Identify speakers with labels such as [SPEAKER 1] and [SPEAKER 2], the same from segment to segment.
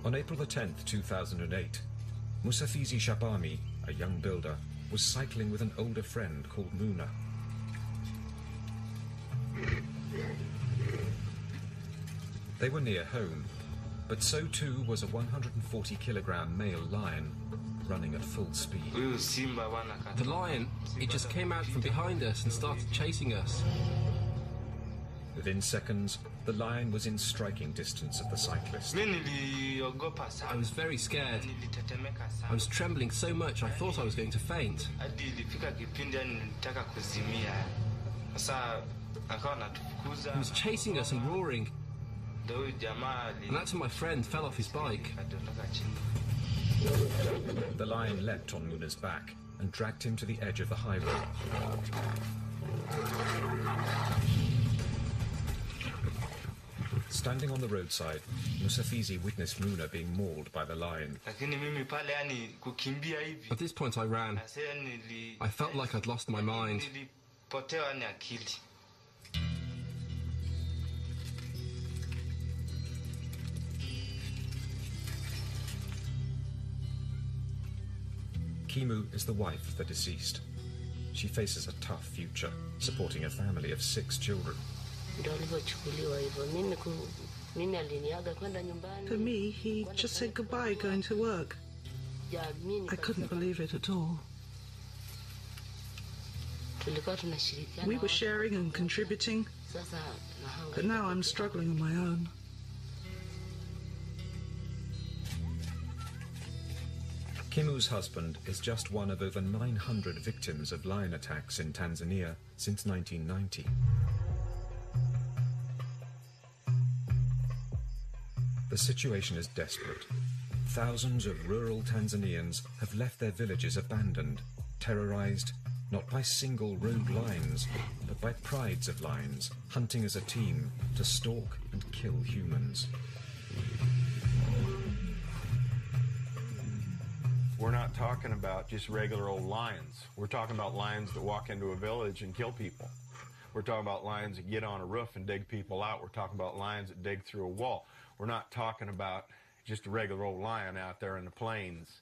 [SPEAKER 1] On April the 10th, 2008, Musafizi Shabami, a young builder, was cycling with an older friend called Muna. They were near home, but so too was a 140-kilogram male lion running at full speed.
[SPEAKER 2] The lion, it just came out from behind us and started chasing us.
[SPEAKER 1] Within seconds, the lion was in striking distance of the cyclist.
[SPEAKER 2] I was very scared. I was trembling so much I thought I was going to faint. He was chasing us and roaring. And that's when my friend fell off his bike.
[SPEAKER 1] The lion leapt on Muna's back and dragged him to the edge of the highway. Standing on the roadside, Musafizi witnessed Muna being mauled by the lion.
[SPEAKER 2] At this point I ran. I felt like I'd lost my mind.
[SPEAKER 1] Kimu is the wife of the deceased. She faces a tough future, supporting a family of 6 children.
[SPEAKER 3] For me, he just said goodbye going to work. I couldn't believe it at all. We were sharing and contributing, but now I'm struggling on my own.
[SPEAKER 1] Kimu's husband is just one of over 900 victims of lion attacks in Tanzania since 1990. The situation is desperate. Thousands of rural Tanzanians have left their villages abandoned, terrorized not by single rogue lions, but by prides of lions hunting as a team to stalk and kill humans.
[SPEAKER 4] We're not talking about just regular old lions. We're talking about lions that walk into a village and kill people. We're talking about lions that get on a roof and dig people out. We're talking about lions that dig through a wall. We're not talking about just a regular old lion out there in the plains.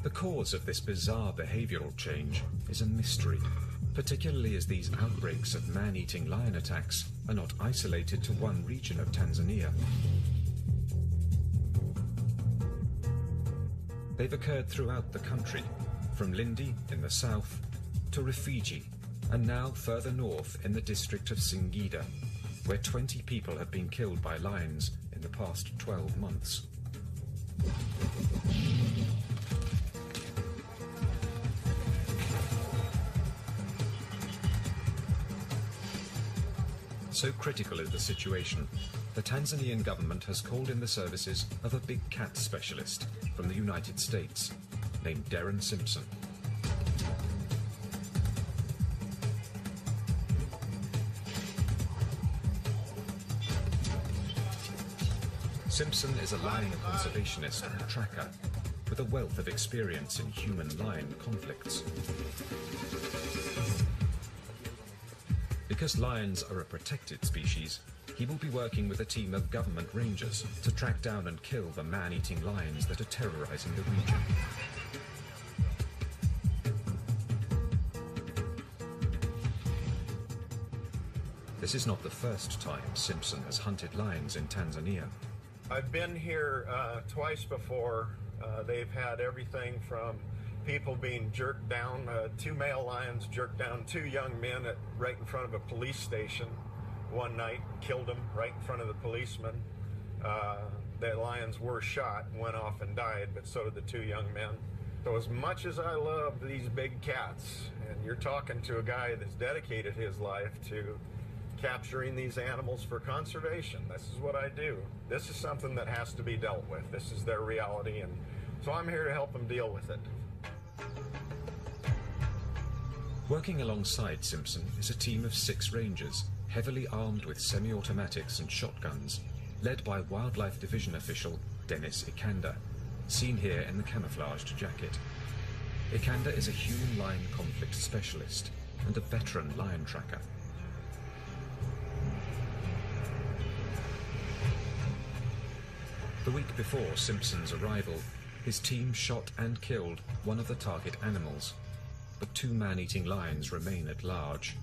[SPEAKER 1] The cause of this bizarre behavioral change is a mystery, particularly as these outbreaks of man-eating lion attacks are not isolated to one region of Tanzania. They've occurred throughout the country, from Lindi in the south to Rufiji, and now further north in the district of Singida, where 20 people have been killed by lions in the past 12 months. So critical is the situation, the Tanzanian government has called in the services of a big cat specialist from the United States, named Darren Simpson. Simpson is a lion conservationist and tracker with a wealth of experience in human-lion conflicts. Because lions are a protected species, he will be working with a team of government rangers to track down and kill the man-eating lions that are terrorizing the region. This is not the first time Simpson has hunted lions in Tanzania.
[SPEAKER 4] I've been here twice before. They've had everything from people being jerked down, 2 male lions jerked down 2 young men right in front of a police station one night, killed them right in front of the policeman. The lions were shot and went off and died, but so did the 2 young men. So as much as I love these big cats, and you're talking to a guy that's dedicated his life to capturing these animals for conservation, this is what I do. This is something that has to be dealt with. This is their reality, and so I'm here to help them deal with it.
[SPEAKER 1] Working alongside Simpson is a team of 6 rangers, heavily armed with semi-automatics and shotguns, led by Wildlife Division official Dennis Ikanda, seen here in the camouflaged jacket. Ikanda is a human-lion conflict specialist and a veteran lion tracker. The week before Simpson's arrival, his team shot and killed one of the target animals, but 2 man-eating lions remain at large.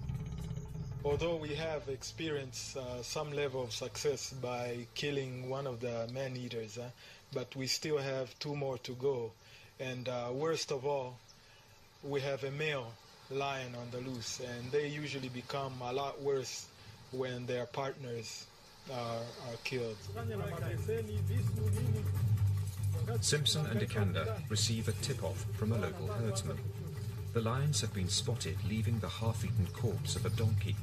[SPEAKER 5] Although we have experienced some level of success by killing one of the man-eaters, but we still have 2 more to go. And worst of all, we have a male lion on the loose, and they usually become a lot worse when their partners are killed.
[SPEAKER 1] Simpson and Ikanda receive a tip-off from a local herdsman. The lions have been spotted leaving the half-eaten corpse of a donkey.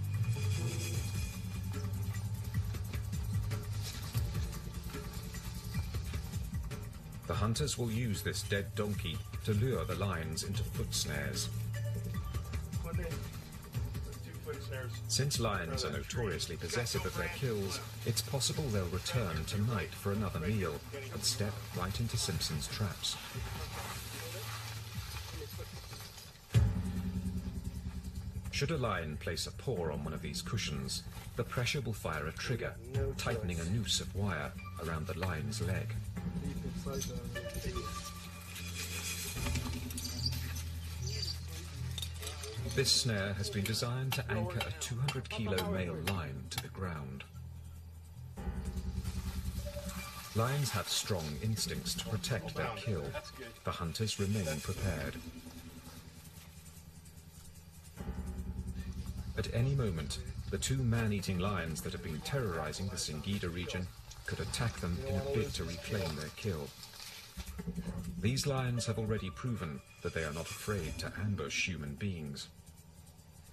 [SPEAKER 1] The hunters will use this dead donkey to lure the lions into foot snares. Since lions are notoriously possessive of their kills, it's possible they'll return tonight for another meal and step right into Simpson's traps. Should a lion place a paw on one of these cushions, the pressure will fire a trigger, tightening a noose of wire around the lion's leg. This snare has been designed to anchor a 200-kilo male lion to the ground. Lions have strong instincts to protect their kill. The hunters remain prepared. At any moment, the 2 man-eating lions that have been terrorizing the Singida region could attack them in a bid to reclaim their kill. These lions have already proven that they are not afraid to ambush human beings.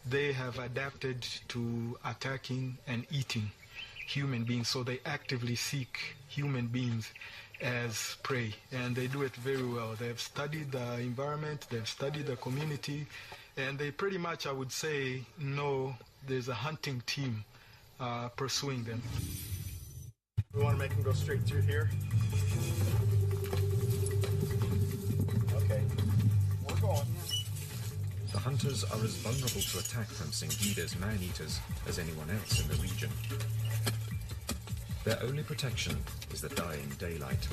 [SPEAKER 5] They have adapted to attacking and eating human beings, so they actively seek human beings as prey, and they do it very well. They have studied the environment, they've studied the community, and they pretty much, I would say, know there's a hunting team pursuing them.
[SPEAKER 4] We want to make them go straight through here. Okay, we're going.
[SPEAKER 1] The hunters are as vulnerable to attack from Singida's man-eaters as anyone else in the region. Their only protection is the dying daylight.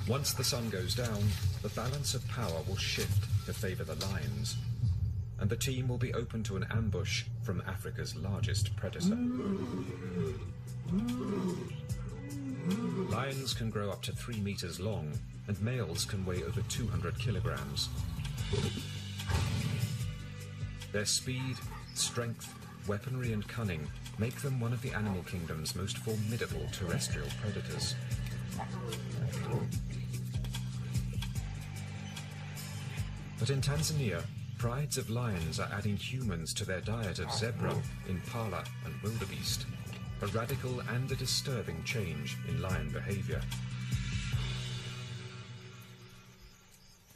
[SPEAKER 1] Once the sun goes down, the balance of power will shift to favor the lions, and the team will be open to an ambush from Africa's largest predator. Lions can grow up to 3 meters long, and males can weigh over 200 kilograms. Their speed, strength, weaponry and cunning make them one of the animal kingdom's most formidable terrestrial predators. But in Tanzania, prides of lions are adding humans to their diet of zebra, impala and wildebeest, a radical and a disturbing change in lion behavior.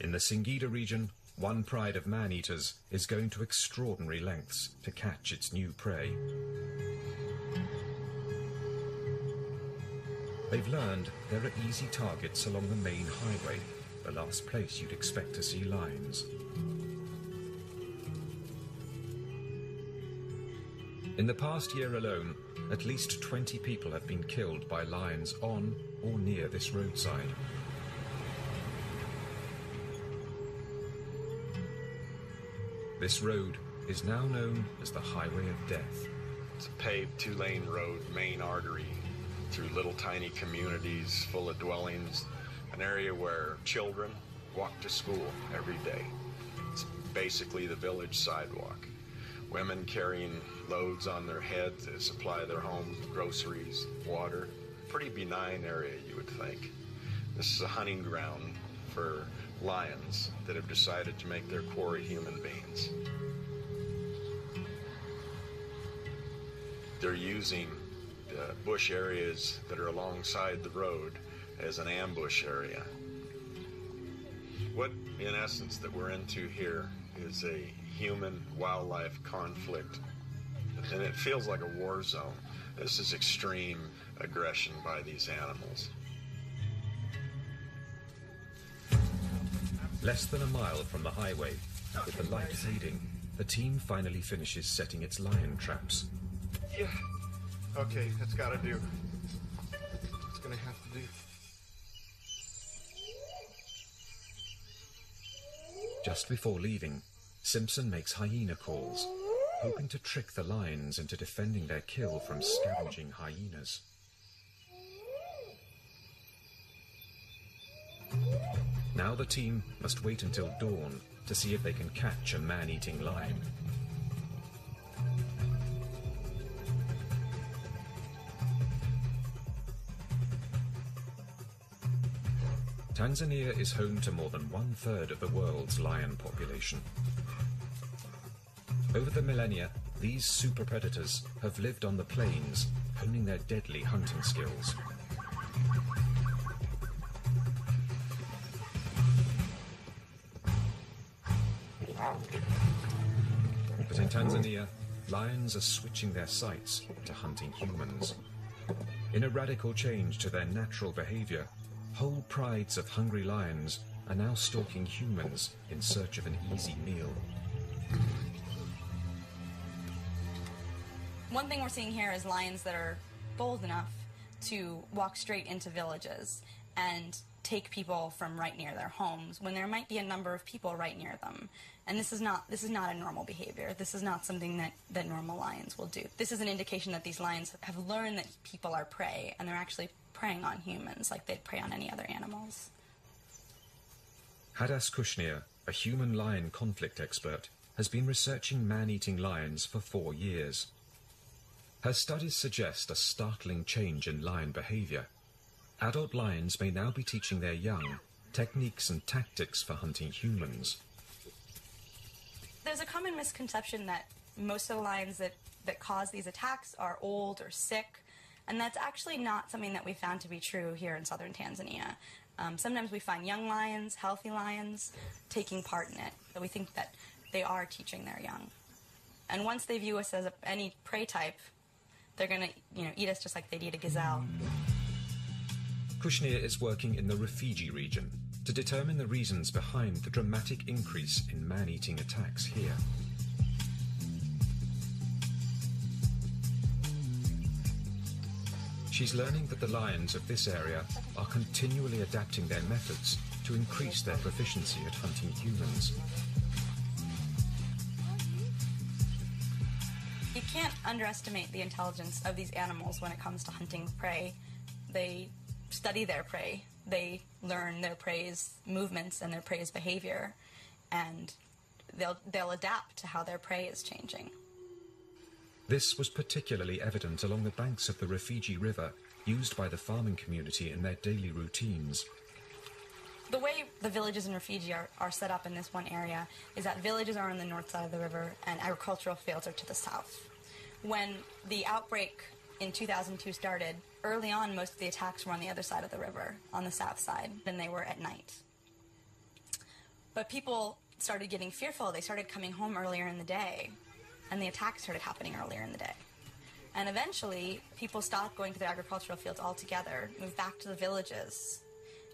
[SPEAKER 1] In the Singida region, one pride of man-eaters is going to extraordinary lengths to catch its new prey. They've learned there are easy targets along the main highway, the last place you'd expect to see lions. In the past year alone, at least 20 people have been killed by lions on or near this roadside. This road is now known as the Highway of Death.
[SPEAKER 6] It's a paved 2-lane road, main artery, through little tiny communities full of dwellings, an area where children walk to school every day. It's basically the village sidewalk. Women carrying loads on their heads to supply their homes, groceries, water. Pretty benign area, you would think. This is a hunting ground for lions that have decided to make their quarry human beings. They're using the bush areas that are alongside the road as an ambush area. What, in essence, that we're into here is a human-wildlife conflict, and it feels like a war zone. This is extreme aggression by these animals.
[SPEAKER 1] Less than a mile from the highway, with the light fading, the team finally finishes setting its lion traps.
[SPEAKER 4] Yeah. Okay, that's gotta do. It's gonna have to do.
[SPEAKER 1] Just before leaving, Simpson makes hyena calls, hoping to trick the lions into defending their kill from scavenging hyenas. Now the team must wait until dawn to see if they can catch a man-eating lion. Tanzania is home to more than 1/3 of the world's lion population. Over the millennia, these super predators have lived on the plains, honing their deadly hunting skills. But in Tanzania, lions are switching their sights to hunting humans. In a radical change to their natural behavior, whole prides of hungry lions are now stalking humans in search of an easy meal.
[SPEAKER 7] One thing we're seeing here is lions that are bold enough to walk straight into villages and take people from right near their homes when there might be a number of people right near them. And this is not a normal behavior. This is not something that normal lions will do. This is an indication that these lions have learned that people are prey, and they're actually preying on humans like they'd prey on any other animals.
[SPEAKER 1] Hadas Kushnir, a human-lion conflict expert, has been researching man-eating lions for 4 years. Her studies suggest a startling change in lion behavior. Adult lions may now be teaching their young techniques and tactics for hunting humans.
[SPEAKER 7] There's a common misconception that most of the lions that cause these attacks are old or sick, and that's actually not something that we found to be true here in southern Tanzania. Sometimes we find young lions, healthy lions, taking part in it, but we think that they are teaching their young. And once they view us as any prey type, they're going to eat us just like they'd eat a gazelle.
[SPEAKER 1] Kushnir is working in the Rufiji region to determine the reasons behind the dramatic increase in man-eating attacks here. She's learning that the lions of this area are continually adapting their methods to increase their proficiency at hunting humans.
[SPEAKER 7] You can't underestimate the intelligence of these animals when it comes to hunting prey. They study their prey. They learn their prey's movements and their prey's behavior, and they'll adapt to how their prey is changing.
[SPEAKER 1] This was particularly evident along the banks of the Rufiji River, used by the farming community in their daily routines.
[SPEAKER 7] The way the villages in Rufiji are set up in this one area is that villages are on the north side of the river and agricultural fields are to the south. When the outbreak in 2002 started, early on most of the attacks were on the other side of the river, on the south side, and they were at night. But people started getting fearful. They started coming home earlier in the day, and the attacks started happening earlier in the day. And eventually, people stopped going to the agricultural fields altogether, moved back to the villages,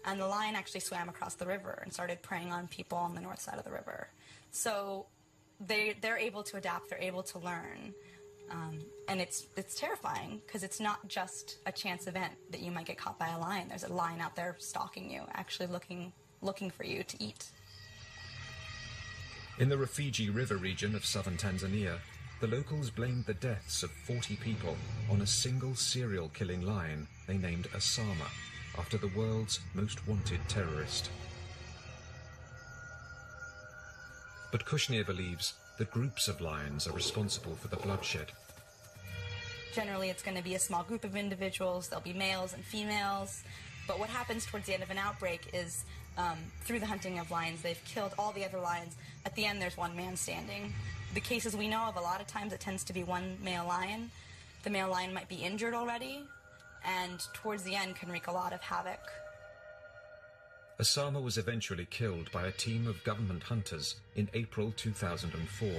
[SPEAKER 7] and the lion actually swam across the river and started preying on people on the north side of the river. So they're able to adapt, they're able to learn, and it's terrifying because it's not just a chance event that you might get caught by a lion. There's a lion out there stalking you, actually looking for you to eat.
[SPEAKER 1] In the Rufiji River region of southern Tanzania, the locals blamed the deaths of 40 people on a single serial-killing lion they named Osama, after the world's most wanted terrorist. But Kushnir believes that groups of lions are responsible for the bloodshed.
[SPEAKER 7] Generally, it's going to be a small group of individuals. There'll be males and females. But what happens towards the end of an outbreak is, through the hunting of lions, they've killed all the other lions. At the end, there's one man standing. The cases we know of, a lot of times it tends to be one male lion. The male lion might be injured already, and towards the end can wreak a lot of havoc.
[SPEAKER 1] Osama was eventually killed by a team of government hunters in April 2004.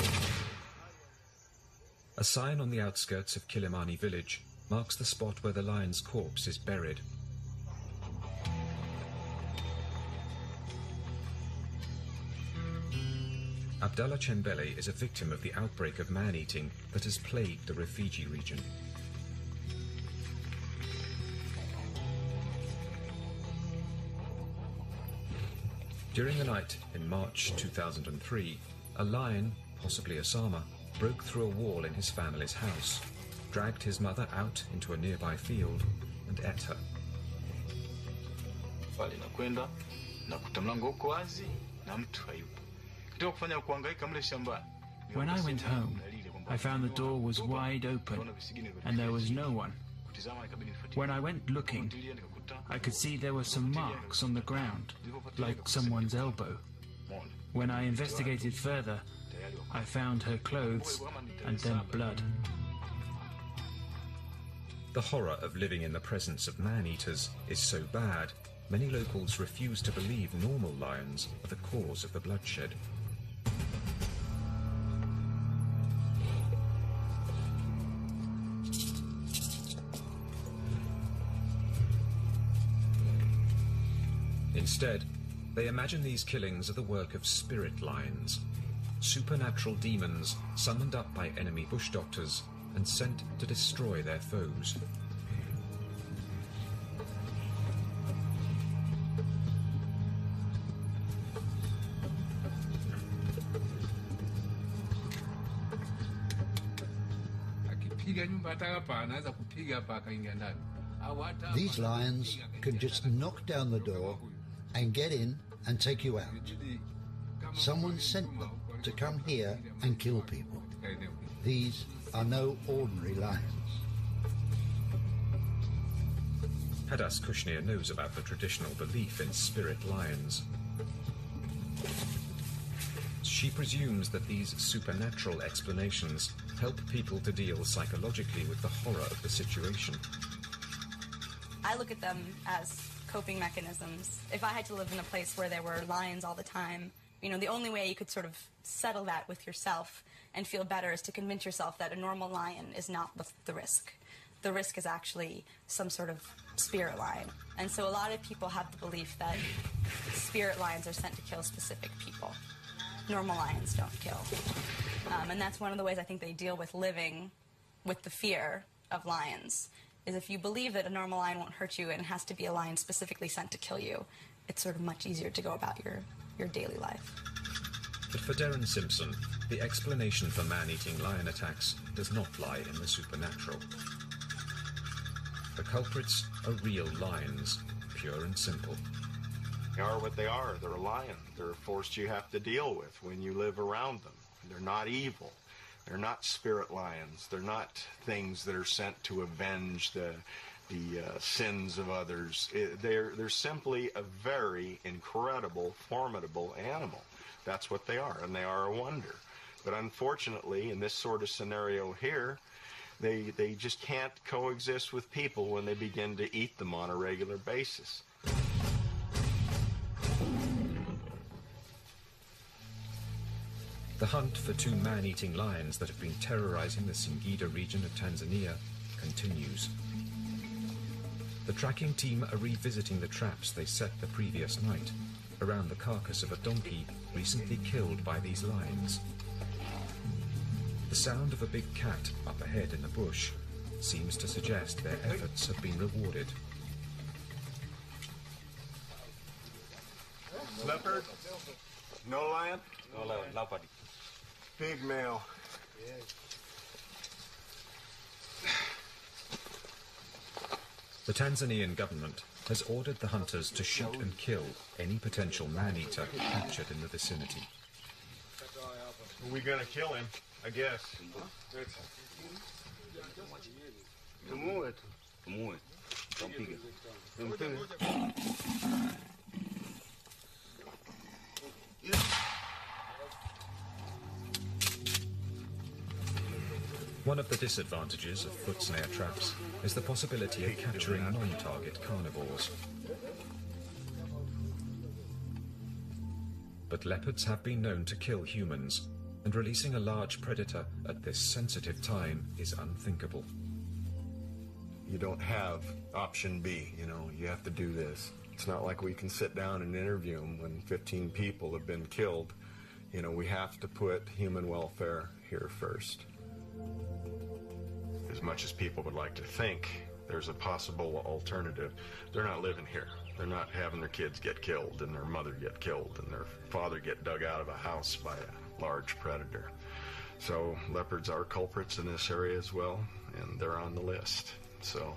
[SPEAKER 1] A sign on the outskirts of Kilimani village marks the spot where the lion's corpse is buried. Abdallah Chembele is a victim of the outbreak of man-eating that has plagued the Rufiji region. During the night in March 2003, a lion, possibly a Sama, broke through a wall in his family's house, dragged his mother out into a nearby field, and ate her.
[SPEAKER 8] When I went home, I found the door was wide open and there was no one. When I went looking, I could see there were some marks on the ground, like someone's elbow. When I investigated further, I found her clothes and then blood.
[SPEAKER 1] The horror of living in the presence of man-eaters is so bad, many locals refuse to believe normal lions are the cause of the bloodshed. Instead, they imagine these killings are the work of spirit lions, supernatural demons summoned up by enemy bush doctors and sent to destroy their foes.
[SPEAKER 9] These lions can just knock down the door and get in and take you out. Someone sent them to come here and kill people. These are no ordinary lions.
[SPEAKER 1] Hadas Kushnir knows about the traditional belief in spirit lions. She presumes that these supernatural explanations help people to deal psychologically with the horror of the situation.
[SPEAKER 7] I look at them as coping mechanisms. If I had to live in a place where there were lions all the time, you know, the only way you could sort of settle that with yourself and feel better is to convince yourself that a normal lion is not the risk. The risk is actually some sort of spirit lion. And so a lot of people have the belief that spirit lions are sent to kill specific people. Normal lions don't kill. And that's one of the ways I think they deal with living with the fear of lions, is if you believe that a normal lion won't hurt you and it has to be a lion specifically sent to kill you, it's sort of much easier to go about your daily life.
[SPEAKER 1] But for Darren Simpson, the explanation for man-eating lion attacks does not lie in the supernatural. The culprits are real lions, pure and simple.
[SPEAKER 6] They are what they are. They're a lion. They're a force you have to deal with when you live around them. They're not evil. They're not spirit lions. They're not things that are sent to avenge the sins of others. They're simply a very incredible, formidable animal. That's what they are, and they are a wonder. But unfortunately, in this sort of scenario here, they just can't coexist with people when they begin to eat them on a regular basis.
[SPEAKER 1] The hunt for two man-eating lions that have been terrorizing the Singida region of Tanzania continues. The tracking team are revisiting the traps they set the previous night around the carcass of a donkey recently killed by these lions. The sound of a big cat up ahead in the bush seems to suggest their efforts have been rewarded.
[SPEAKER 4] Leopard? No lion?
[SPEAKER 10] No lion, nobody.
[SPEAKER 4] Big male.
[SPEAKER 1] The Tanzanian government has ordered the hunters to shoot and kill any potential man-eater captured in the vicinity.
[SPEAKER 4] Are we gonna kill him? I guess.
[SPEAKER 1] One of the disadvantages of foot snare traps is the possibility of capturing non-target carnivores. But leopards have been known to kill humans, and releasing a large predator at this sensitive time is unthinkable.
[SPEAKER 6] You don't have option B, you have to do this. It's not like we can sit down and interview them when 15 people have been killed You know, we have to put human welfare here first. As much as people would like to think there's a possible alternative, they're not living here. They're not having their kids get killed and their mother get killed and their father get dug out of a house by a large predator. So leopards are culprits in this area as well, and they're on the list. So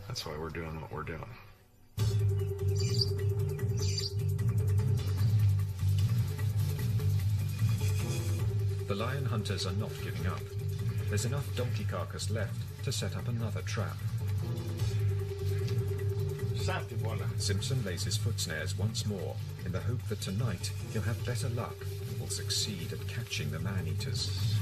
[SPEAKER 6] that's why we're doing what we're doing.
[SPEAKER 1] The lion hunters are not giving up. There's enough donkey carcass left to set up another trap. Simpson lays his foot snares once more in the hope that tonight he'll have better luck and will succeed at catching the man-eaters.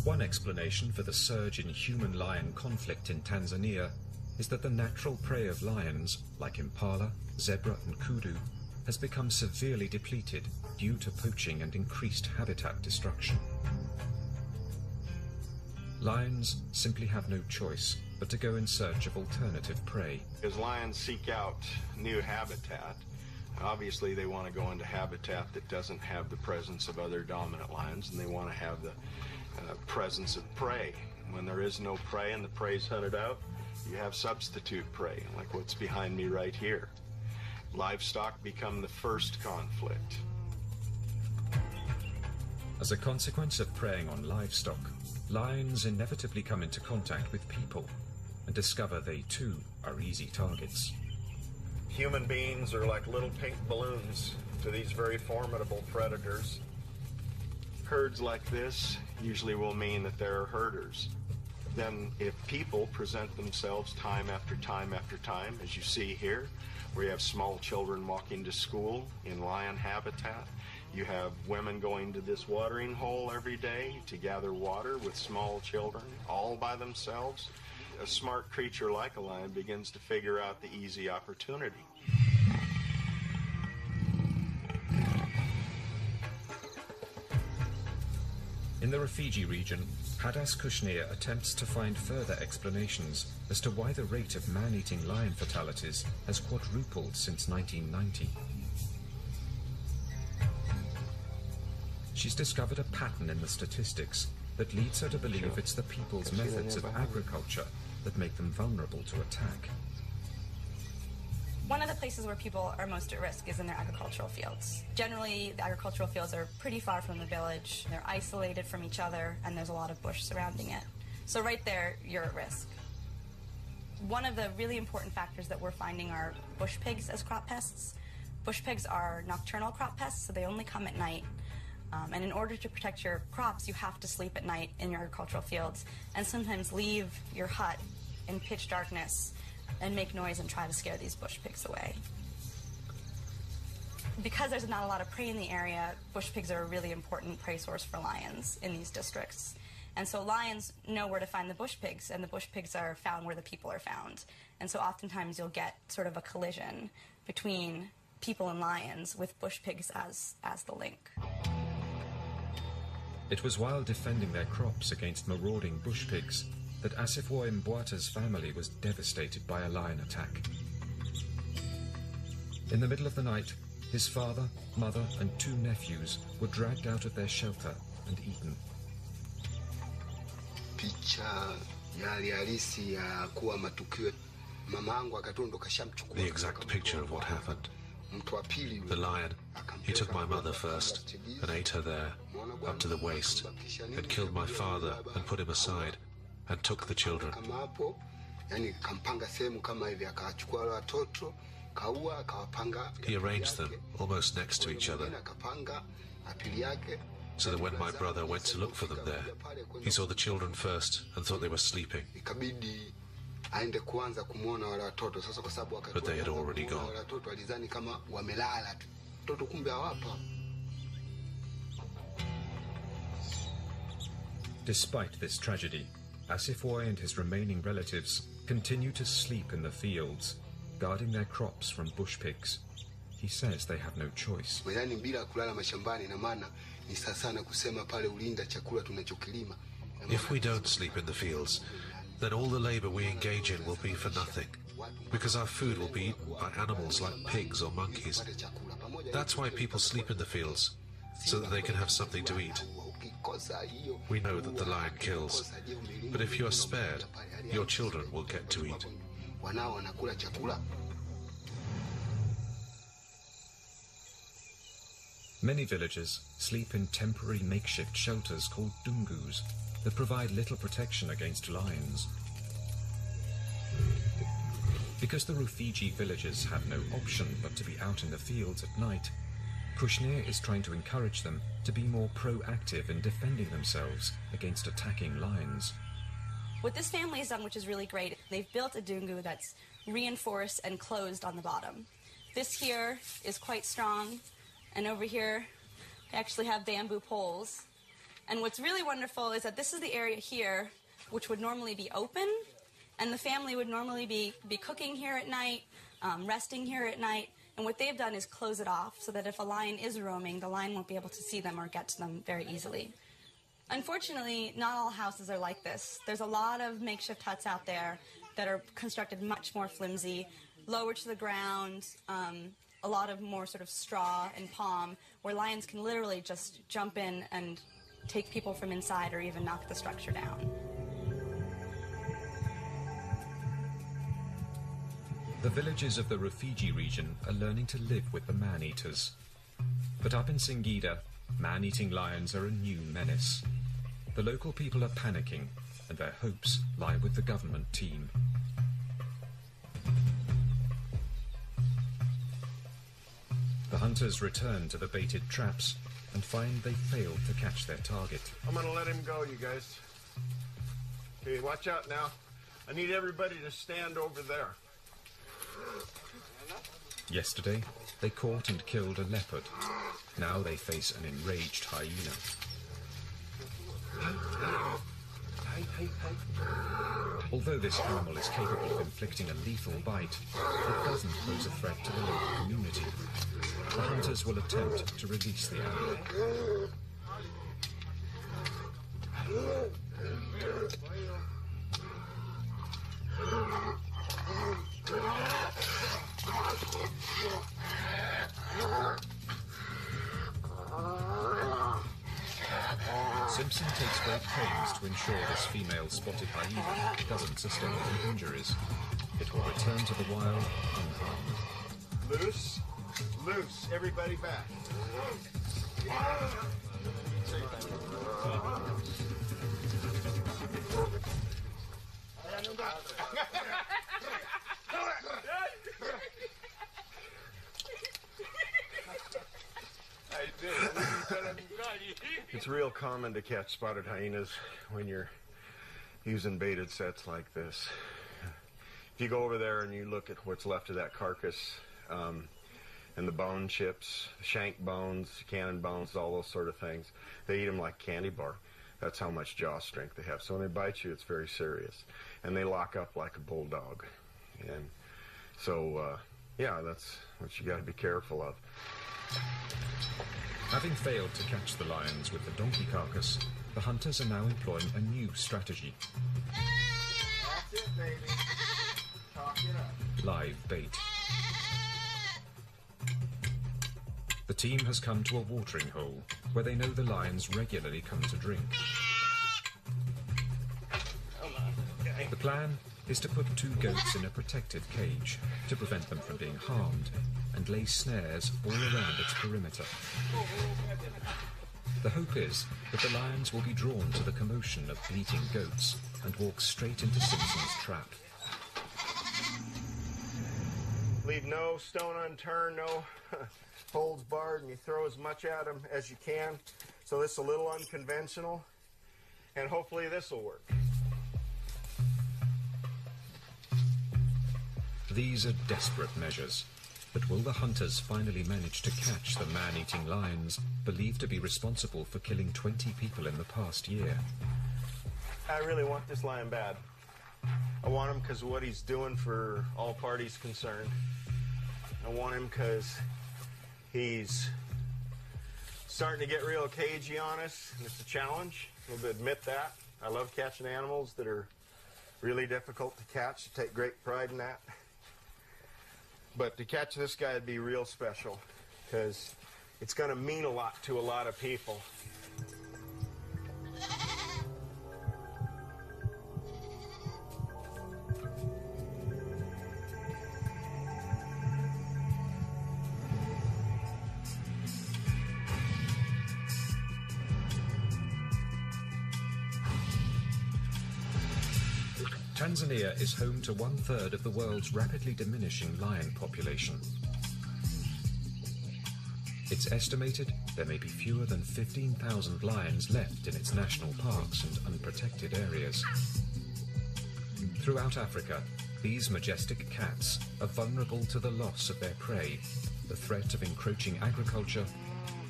[SPEAKER 1] One explanation for the surge in human-lion conflict in Tanzania is that the natural prey of lions, like impala, zebra and kudu, has become severely depleted due to poaching and increased habitat destruction. Lions simply have no choice but to go in search of alternative prey.
[SPEAKER 6] As lions seek out new habitat, obviously they want to go into habitat that doesn't have the presence of other dominant lions, and they want to have the presence of prey. When there is no prey and the prey's hunted out, you have substitute prey, like what's behind me right here. Livestock become the first conflict.
[SPEAKER 1] As a consequence of preying on livestock, lions inevitably come into contact with people and discover they too are easy targets.
[SPEAKER 4] Human beings are like little pink balloons to these very formidable predators.
[SPEAKER 6] Herds like this usually will mean that there are herders. Then if people present themselves time after time after time, as you see here, where you have small children walking to school in lion habitat, you have women going to this watering hole every day to gather water with small children, all by themselves, a smart creature like a lion begins to figure out the easy opportunity.
[SPEAKER 1] In the Rufiji region, Hadas Kushnir attempts to find further explanations as to why the rate of man-eating lion fatalities has quadrupled since 1990. She's discovered a pattern in the statistics that leads her to believe it's the people's methods of agriculture that make them vulnerable to attack.
[SPEAKER 7] One of the places where people are most at risk is in their agricultural fields. Generally, the agricultural fields are pretty far from the village. They're isolated from each other, and there's a lot of bush surrounding it. So right there, you're at risk. One of the really important factors that we're finding are bush pigs as crop pests. Bush pigs are nocturnal crop pests, so they only come at night. And in order to protect your crops, you have to sleep at night in your agricultural fields, and sometimes leave your hut in pitch darkness and make noise and try to scare these bush pigs away. Because there's not a lot of prey in the area, bush pigs are a really important prey source for lions in these districts. And so lions know where to find the bush pigs, and the bush pigs are found where the people are found. And so oftentimes you'll get sort of a collision between people and lions with bush pigs as the link.
[SPEAKER 1] It was while defending their crops against marauding bush pigs that Asifwo Mbwata's family was devastated by a lion attack. In the middle of the night, his father, mother, and 2 nephews were dragged out of their shelter and eaten.
[SPEAKER 10] The exact picture of what happened. The lion, he took my mother first and ate her there, up to the waist, and killed my father and put him aside, and took the children. He arranged them almost next to each other, so that when my brother went to look for them there, he saw the children first and thought they were sleeping. But they had already gone.
[SPEAKER 1] Despite this tragedy, Asifwo and his remaining relatives continue to sleep in the fields, guarding their crops from bush pigs. He says they have no choice.
[SPEAKER 10] If we don't sleep in the fields, then all the labor we engage in will be for nothing, because our food will be eaten by animals like pigs or monkeys. That's why people sleep in the fields, so that they can have something to eat. We know that the lion kills, but if you are spared, your children will get to eat.
[SPEAKER 1] Many villagers sleep in temporary makeshift shelters called dungus that provide little protection against lions. Because the Rufiji villagers have no option but to be out in the fields at night, Kushnir is trying to encourage them to be more proactive in defending themselves against attacking lions.
[SPEAKER 7] What this family has done, which is really great, they've built a dungu that's reinforced and closed on the bottom. This here is quite strong, and over here they actually have bamboo poles. And what's really wonderful is that this is the area here which would normally be open, and the family would normally be cooking here at night, resting here at night, and what they've done is close it off so that if a lion is roaming, the lion won't be able to see them or get to them very easily. Unfortunately, not all houses are like this. There's a lot of makeshift huts out there that are constructed much more flimsy, lower to the ground, a lot of more sort of straw and palm, where lions can literally just jump in and take people from inside or even knock the structure down.
[SPEAKER 1] The villages of the Rufiji region are learning to live with the man-eaters. But up in Singida, man-eating lions are a new menace. The local people are panicking, and their hopes lie with the government team. The hunters return to the baited traps and find they failed to catch their target.
[SPEAKER 4] I'm gonna let him go, you guys. Okay, watch out now. I need everybody to stand over there.
[SPEAKER 1] Yesterday, they caught and killed a leopard. Now they face an enraged hyena. Although this animal is capable of inflicting a lethal bite, it doesn't pose a threat to the local community. The hunters will attempt to release the animal. Simpson takes great pains to ensure this female spotted hyena doesn't sustain any injuries. It will return to the wild unharmed.
[SPEAKER 4] Loose, loose, everybody back. It's real common to catch spotted hyenas when you're using baited sets like this. If you go over there and you look at what's left of that carcass, and the bone chips, shank bones, cannon bones, all those sort of things, they eat them like candy bar. That's how much jaw strength they have. So when they bite you, it's very serious. And they lock up like a bulldog. And so, yeah, that's what you got to be careful of.
[SPEAKER 1] Having failed to catch the lions with the donkey carcass, the hunters are now employing a new strategy.
[SPEAKER 4] That's it, baby. Talk it up.
[SPEAKER 1] Live bait. The team has come to a watering hole where they know the lions regularly come to drink. The plan is to put 2 goats in a protected cage to prevent them from being harmed and lay snares all around its perimeter. The hope is that the lions will be drawn to the commotion of bleating goats and walk straight into Simpson's trap.
[SPEAKER 4] Leave no stone unturned, no holds barred, and you throw as much at them as you can. So this is a little unconventional, and hopefully this will work.
[SPEAKER 1] These are desperate measures, but will the hunters finally manage to catch the man-eating lions believed to be responsible for killing 20 people in the past year?
[SPEAKER 4] I really want this lion bad. I want him because of what he's doing for all parties concerned. I want him because he's starting to get real cagey on us, and it's a challenge. We'll admit that. I love catching animals that are really difficult to catch. I take great pride in that. But to catch this guy would be real special because it's going to mean a lot to a lot of people.
[SPEAKER 1] Tanzania is home to 1/3 of the world's rapidly diminishing lion population. It's estimated there may be fewer than 15,000 lions left in its national parks and unprotected areas. Throughout Africa, these majestic cats are vulnerable to the loss of their prey, the threat of encroaching agriculture,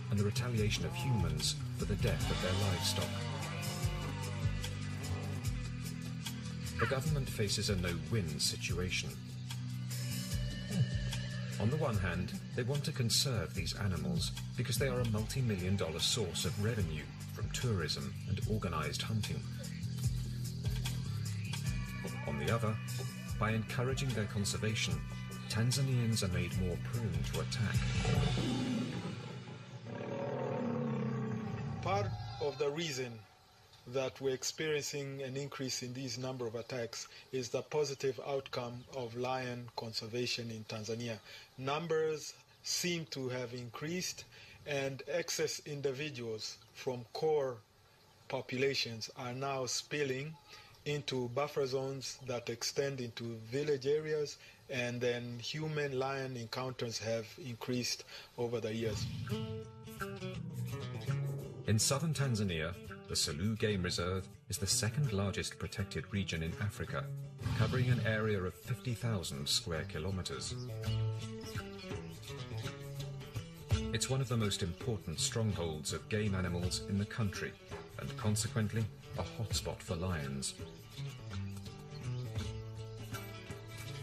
[SPEAKER 1] and the retaliation of humans for the death of their livestock. The government faces a no-win situation. On the one hand, they want to conserve these animals because they are a multi-million-dollar source of revenue from tourism and organized hunting. On the other, by encouraging their conservation, Tanzanians are made more prone to attack.
[SPEAKER 5] Part of the reason that we're experiencing an increase in these number of attacks is the positive outcome of lion conservation in Tanzania. Numbers seem to have increased, and excess individuals from core populations are now spilling into buffer zones that extend into village areas, and then human-lion encounters have increased over the years.
[SPEAKER 1] In southern Tanzania, the Selous Game Reserve is the second largest protected region in Africa, covering an area of 50,000 square kilometers. It's one of the most important strongholds of game animals in the country, and consequently, a hotspot for lions.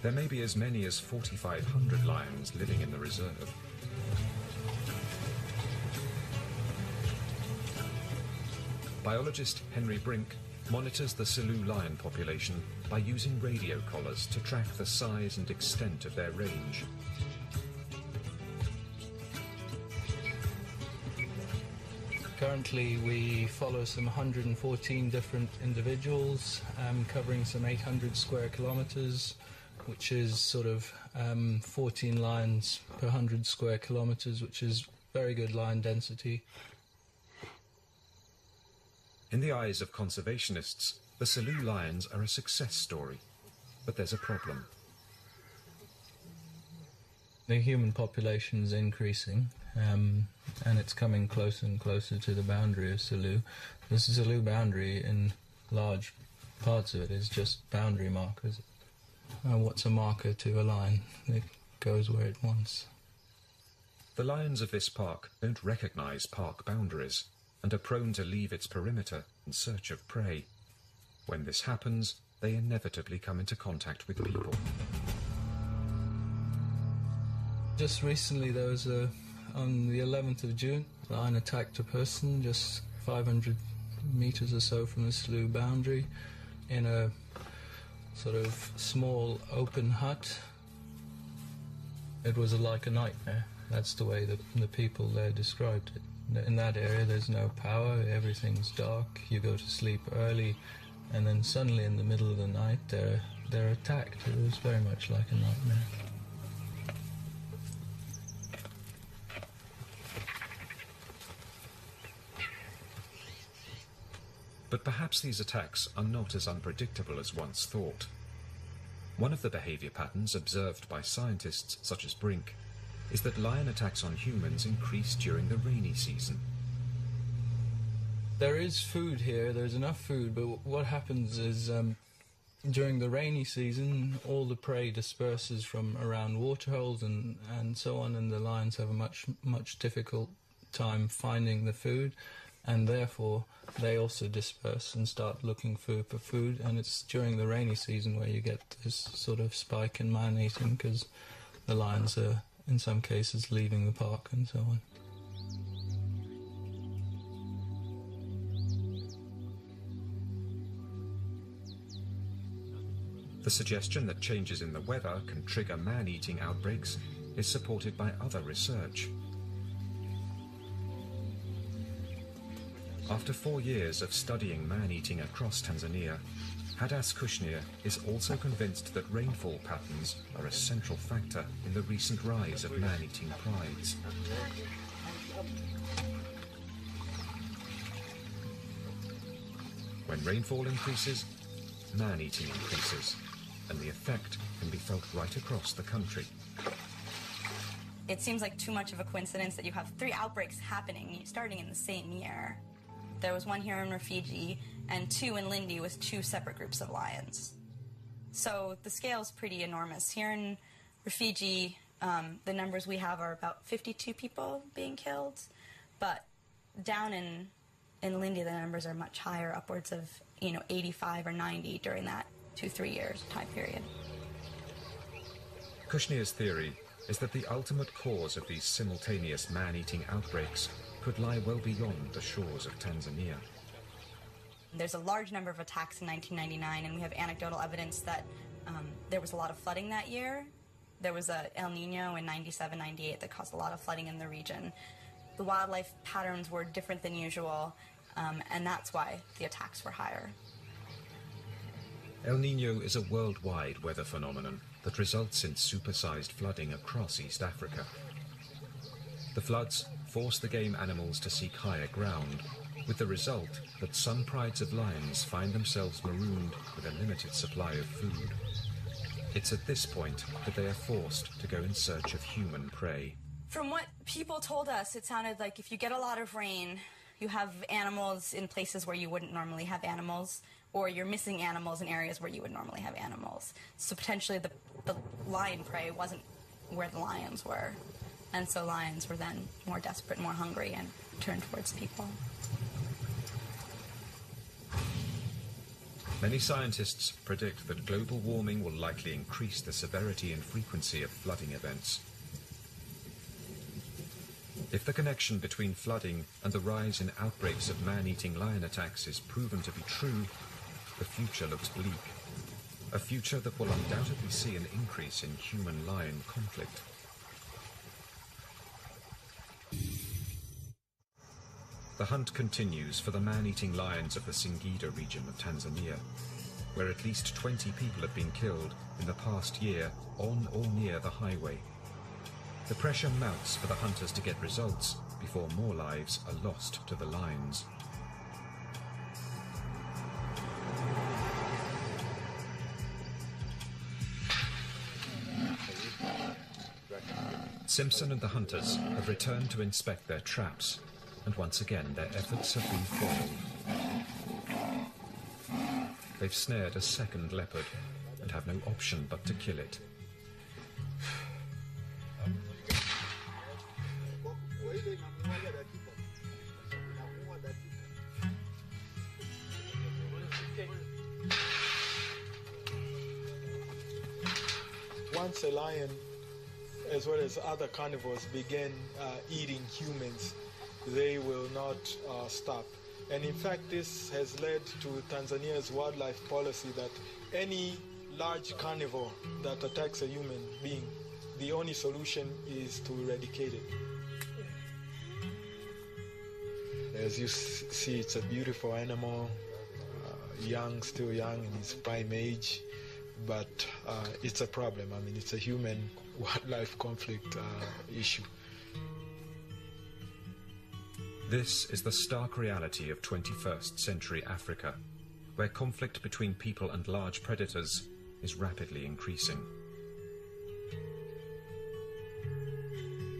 [SPEAKER 1] There may be as many as 4,500 lions living in the reserve. Biologist Henry Brink monitors the Selous lion population by using radio collars to track the size and extent of their range.
[SPEAKER 11] Currently we follow some 114 different individuals, covering some 800 square kilometers, which is sort of 14 lions per 100 square kilometers, which is very good lion density.
[SPEAKER 1] In the eyes of conservationists, the Selous lions are a success story, but there's a problem.
[SPEAKER 11] The human population is increasing, and it's coming closer and closer to the boundary of Selous. The Selous boundary, in large parts of it, is just boundary markers. What's a marker to a lion? It goes where it wants.
[SPEAKER 1] The lions of this park don't recognize park boundaries and are prone to leave its perimeter in search of prey. When this happens, they inevitably come into contact with people.
[SPEAKER 11] Just recently there was on the 11th of June, a lion attacked a person just 500 meters or so from the Selous boundary in a sort of small open hut. It was like a nightmare. That's the way the people there described it. In that area there's no power, everything's dark, you go to sleep early, and then suddenly in the middle of the night they're attacked. It was very much like a nightmare.
[SPEAKER 1] But perhaps these attacks are not as unpredictable as once thought. One of the behavior patterns observed by scientists such as Brink is that lion attacks on humans increase during the rainy season.
[SPEAKER 11] There is food here, there's enough food, but what happens is during the rainy season all the prey disperses from around waterholes and so on, and the lions have a much difficult time finding the food, and therefore they also disperse and start looking for food, and it's during the rainy season where you get this sort of spike in man-eating, because the lions are, in some cases, leaving the park and so on.
[SPEAKER 1] The suggestion that changes in the weather can trigger man-eating outbreaks is supported by other research. After 4 years of studying man-eating across Tanzania, Hadas Kushnir is also convinced that rainfall patterns are a central factor in the recent rise of man-eating prides. When rainfall increases, man-eating increases, and the effect can be felt right across the country.
[SPEAKER 7] It seems like too much of a coincidence that you have 3 outbreaks happening starting in the same year. There was 1 here in Rufiji and 2 in Lindi with 2 separate groups of lions. So the scale's pretty enormous. Here in Rufiji, the numbers we have are about 52 people being killed, but down in Lindi the numbers are much higher, upwards of 85 or 90 during that 2-3 years time period.
[SPEAKER 1] Kushnir's theory is that the ultimate cause of these simultaneous man-eating outbreaks could lie well beyond the shores of Tanzania.
[SPEAKER 7] There's a large number of attacks in 1999, and we have anecdotal evidence that there was a lot of flooding that year. There was a El Nino in 97, 98 that caused a lot of flooding in the region. The wildlife patterns were different than usual, and that's why the attacks were higher.
[SPEAKER 1] El Nino is a worldwide weather phenomenon that results in supersized flooding across East Africa. The floods force the game animals to seek higher ground, with the result that some prides of lions find themselves marooned with a limited supply of food. It's at this point that they are forced to go in search of human prey.
[SPEAKER 7] From what people told us, it sounded like if you get a lot of rain, you have animals in places where you wouldn't normally have animals, or you're missing animals in areas where you would normally have animals. So potentially the lion prey wasn't where the lions were. And so lions were then more desperate, more hungry, and turned towards people.
[SPEAKER 1] Many scientists predict that global warming will likely increase the severity and frequency of flooding events. If the connection between flooding and the rise in outbreaks of man-eating lion attacks is proven to be true, the future looks bleak. A future that will undoubtedly see an increase in human-lion conflict. The hunt continues for the man-eating lions of the Singida region of Tanzania, where at least 20 people have been killed in the past year on or near the highway. The pressure mounts for the hunters to get results before more lives are lost to the lions. Simpson and the hunters have returned to inspect their traps, and once again their efforts have been foiled. They've snared a second leopard and have no option but to kill it.
[SPEAKER 5] Once a lion, as well as other carnivores, begin eating humans, they will not stop. And in fact, this has led to Tanzania's wildlife policy that any large carnivore that attacks a human being, the only solution is to eradicate it. As you see, it's a beautiful animal, young, still young in its prime age, but it's a problem. I mean, it's a human-wildlife conflict issue.
[SPEAKER 1] This is the stark reality of 21st century Africa, where conflict between people and large predators is rapidly increasing.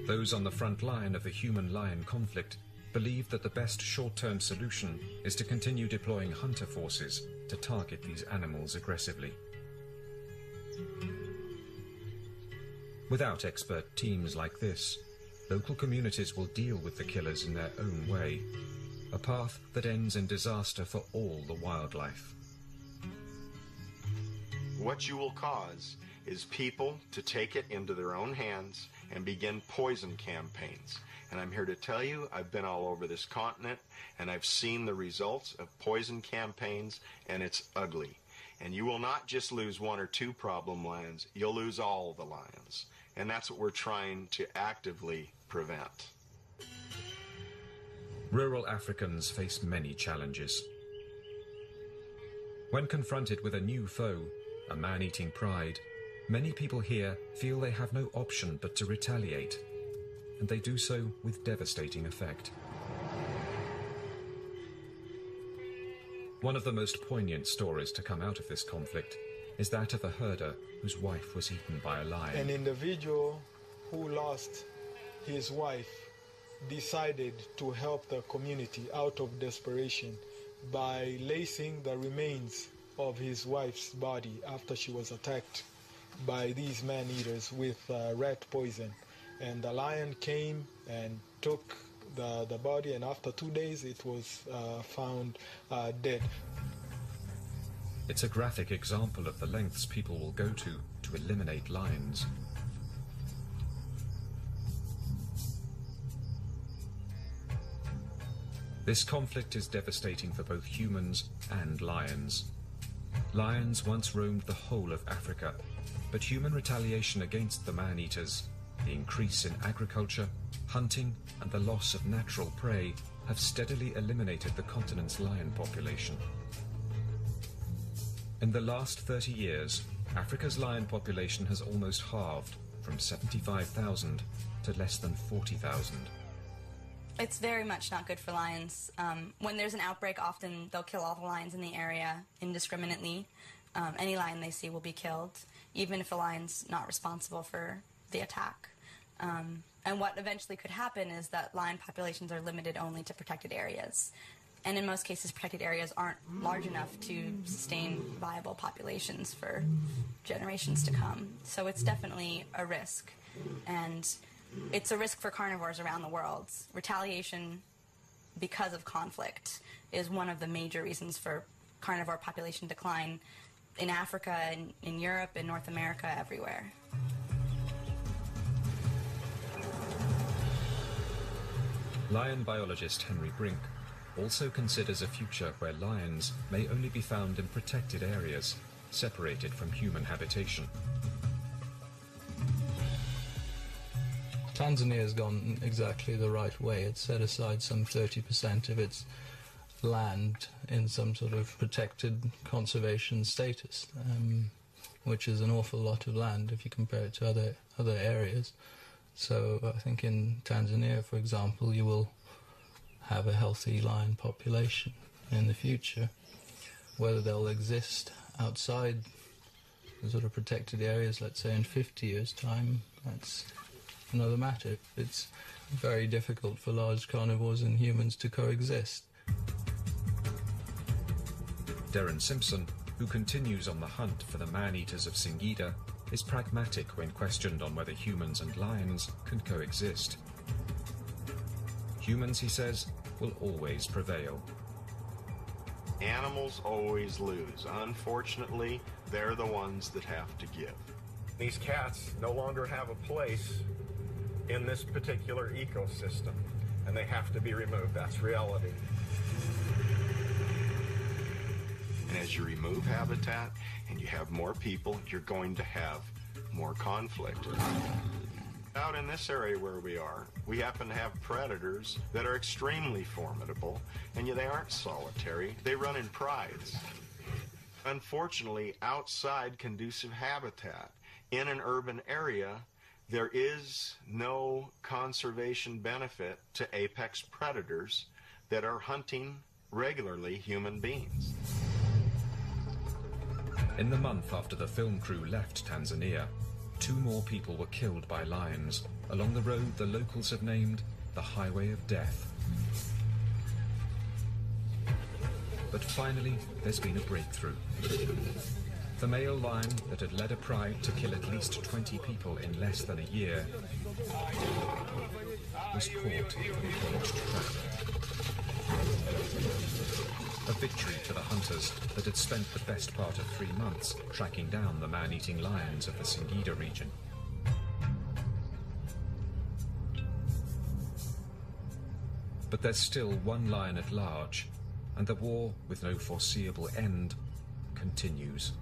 [SPEAKER 1] Those on the front line of the human-lion conflict believe that the best short-term solution is to continue deploying hunter forces to target these animals aggressively. Without expert teams like this, local communities will deal with the killers in their own way, a path that ends in disaster for all the wildlife.
[SPEAKER 6] What you will cause is people to take it into their own hands and begin poison campaigns. And I'm here to tell you, I've been all over this continent, and I've seen the results of poison campaigns, and it's ugly. And you will not just lose one or two problem lions, you'll lose all the lions. And that's what we're trying to actively prevent.
[SPEAKER 1] Rural Africans face many challenges. When confronted with a new foe, a man-eating pride, many people here feel they have no option but to retaliate, and they do so with devastating effect. One of the most poignant stories to come out of this conflict is that of a herder whose wife was eaten by a lion.
[SPEAKER 5] An individual who lost his wife decided to help the community out of desperation by lacing the remains of his wife's body after she was attacked by these man-eaters with rat poison. And the lion came and took the body, and after 2 days it was found dead.
[SPEAKER 1] It's a graphic example of the lengths people will go to eliminate lions. This conflict is devastating for both humans and lions. Lions once roamed the whole of Africa, but human retaliation against the man-eaters, the increase in agriculture, hunting, and the loss of natural prey have steadily eliminated the continent's lion population. In the last 30 years, Africa's lion population has almost halved, from 75,000 to less than 40,000.
[SPEAKER 7] It's very much not good for lions. When there's an outbreak, often they'll kill all the lions in the area indiscriminately. Any lion they see will be killed, even if the lion's not responsible for the attack. And what eventually could happen is that lion populations are limited only to protected areas. And in most cases, protected areas aren't large enough to sustain viable populations for generations to come. So it's definitely a risk. And it's a risk for carnivores around the world. Retaliation because of conflict is one of the major reasons for carnivore population decline in Africa, in Europe, in North America, everywhere.
[SPEAKER 1] Lion biologist Henry Brink also considers a future where lions may only be found in protected areas, separated from human habitation.
[SPEAKER 11] Tanzania has gone exactly the right way. It's set aside some 30% of its land in some sort of protected conservation status, which is an awful lot of land if you compare it to other areas. So I think in Tanzania, for example, you will have a healthy lion population in the future. Whether they'll exist outside the sort of protected areas, let's say in 50 years' time, that's another matter. It's very difficult for large carnivores and humans to coexist.
[SPEAKER 1] Darren Simpson, who continues on the hunt for the man-eaters of Singida, is pragmatic when questioned on whether humans and lions can coexist. Humans, he says, will always prevail.
[SPEAKER 6] Animals always lose. Unfortunately, they're the ones that have to give.
[SPEAKER 4] These cats no longer have a place in this particular ecosystem, and they have to be removed. That's reality.
[SPEAKER 6] And as you remove habitat and you have more people, you're going to have more conflict. Out in this area where we are, we happen to have predators that are extremely formidable, and they aren't solitary. They run in prides. Unfortunately, outside conducive habitat, in an urban area, there is no conservation benefit to apex predators that are hunting regularly human beings.
[SPEAKER 1] In the month after the film crew left Tanzania, 2 more people were killed by lions along the road the locals have named the Highway of Death. But finally, there's been a breakthrough. The male lion that had led a pride to kill at least 20 people in less than a year was caught in a caged trap. A victory for the hunters that had spent the best part of 3 months tracking down the man-eating lions of the Singida region. But there's still one lion at large, and the war, with no foreseeable end, continues.